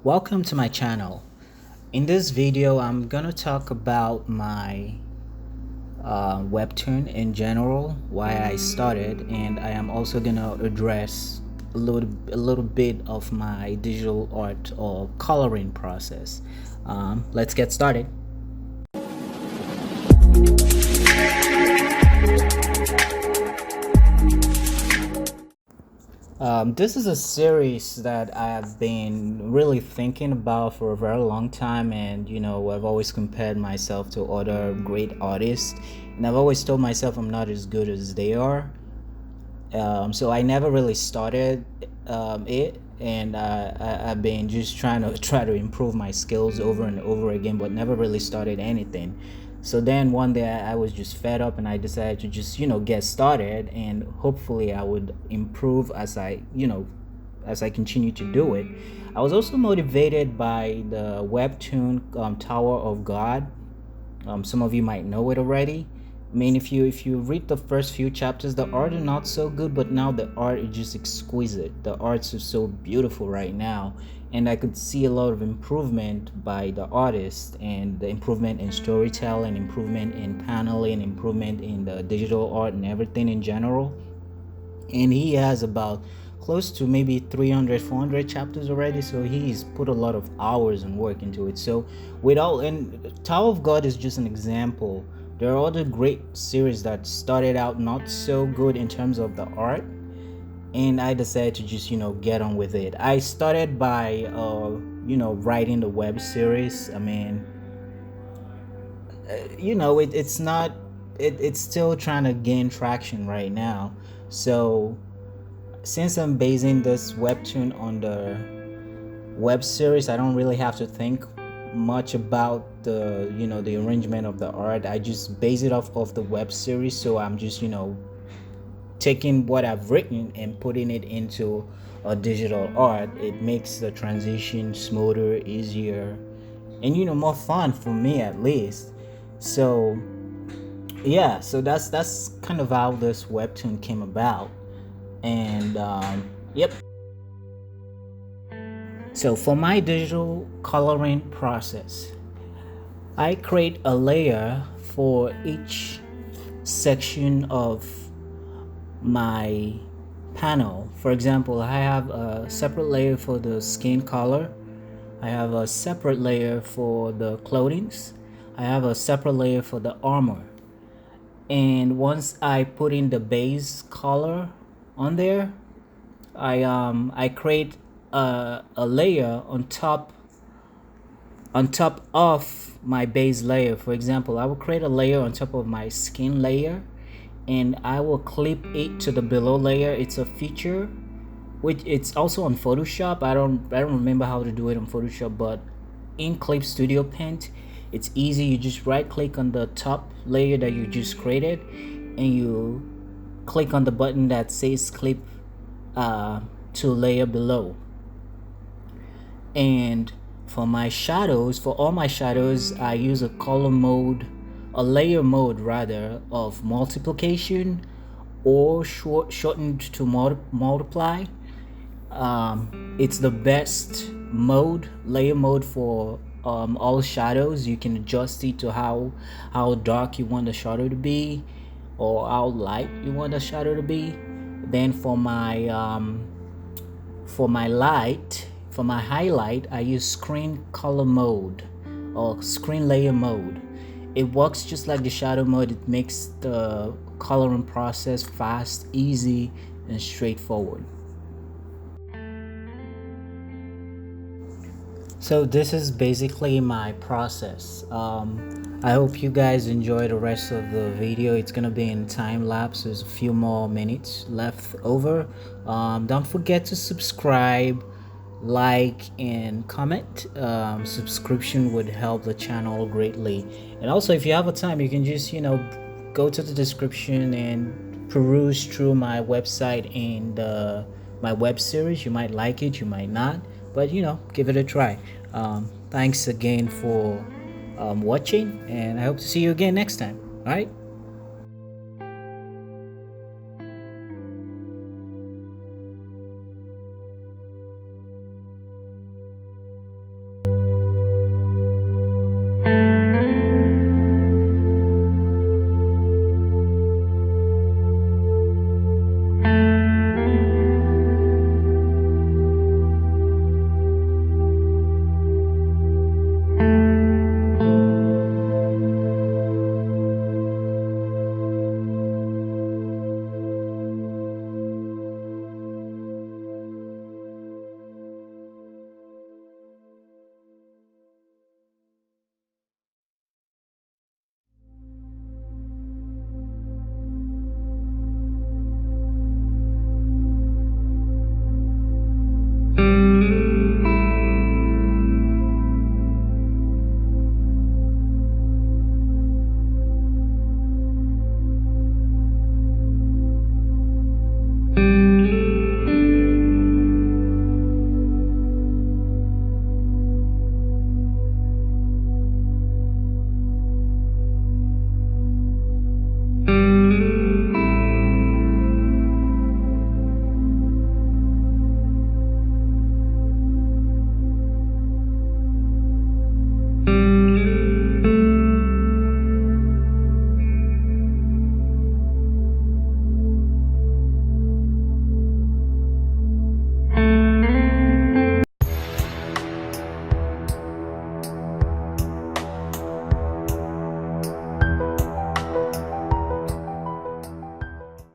Welcome to my channel. In this video, I'm gonna talk about my webtoon in general, why I started, and I am also gonna address a little bit of my digital art or coloring process. Let's get started. This is a series that I have been really thinking about for a very long time, and I've always compared myself to other great artists, and I've always told myself I'm not as good as they are. So I never really started it, and I've been just trying to try to improve my skills over and over again, but never really started anything. So then one day I was just fed up, and I decided to just get started, and hopefully I would improve as I continue to do it. I was also motivated by the webtoon Tower of God. Some of you might know it already. I mean, if you read the first few chapters, the art is not so good, but now the art is just exquisite. The arts are so beautiful right now, and I could see a lot of improvement by the artist, and the improvement in storytelling, improvement in paneling, improvement in the digital art and everything in general. And he has about close to maybe 300, 400 chapters already, so he's put a lot of hours and work into it. So with all, and Tower of God is just an example. There are other great series that started out not so good in terms of the art, and I decided to just get on with it. I started by writing the web series. I mean, it's not, it's still trying to gain traction right now. So since I'm basing this webtoon on the web series, I don't really have to think much about the arrangement of the art. I just base it off of the web series, so I'm just taking what I've written and putting it into a digital art. It makes the transition smoother, easier, and more fun for me at least. So yeah, so that's kind of how this webtoon came about. And yep. So for my digital coloring process, I create a layer for each section of my panel. For example, I have a separate layer for the skin color. I have a separate layer for the clothings. I have a separate layer for the armor. And once I put in the base color on there, I create a layer on top of my base layer. For example, I will create a layer on top of my skin layer, and I will clip it to the below layer. It's a feature which it's also on Photoshop. I don't remember how to do it on Photoshop, but in Clip Studio Paint, it's easy. You just right click on the top layer that you just created, and you click on the button that says clip to layer below. And for all my shadows, I use a layer mode rather, of multiplication, or shortened to multiply. It's the best layer mode for all shadows. You can adjust it to how dark you want the shadow to be, or how light you want the shadow to be. Then for my highlight, I use screen color mode or screen layer mode. It works just like the shadow mode. It makes the coloring process fast, easy, and straightforward. So this is basically my process. I hope you guys enjoy the rest of the video. It's gonna be in time lapse. There's a few more minutes left over. Don't forget to subscribe, like, and comment. Subscription would help the channel greatly. And also, if you have a time, you can just go to the description and peruse through my website and my web series. You might like it, you might not, but give it a try. Thanks again for watching, and I hope to see you again next time. All right.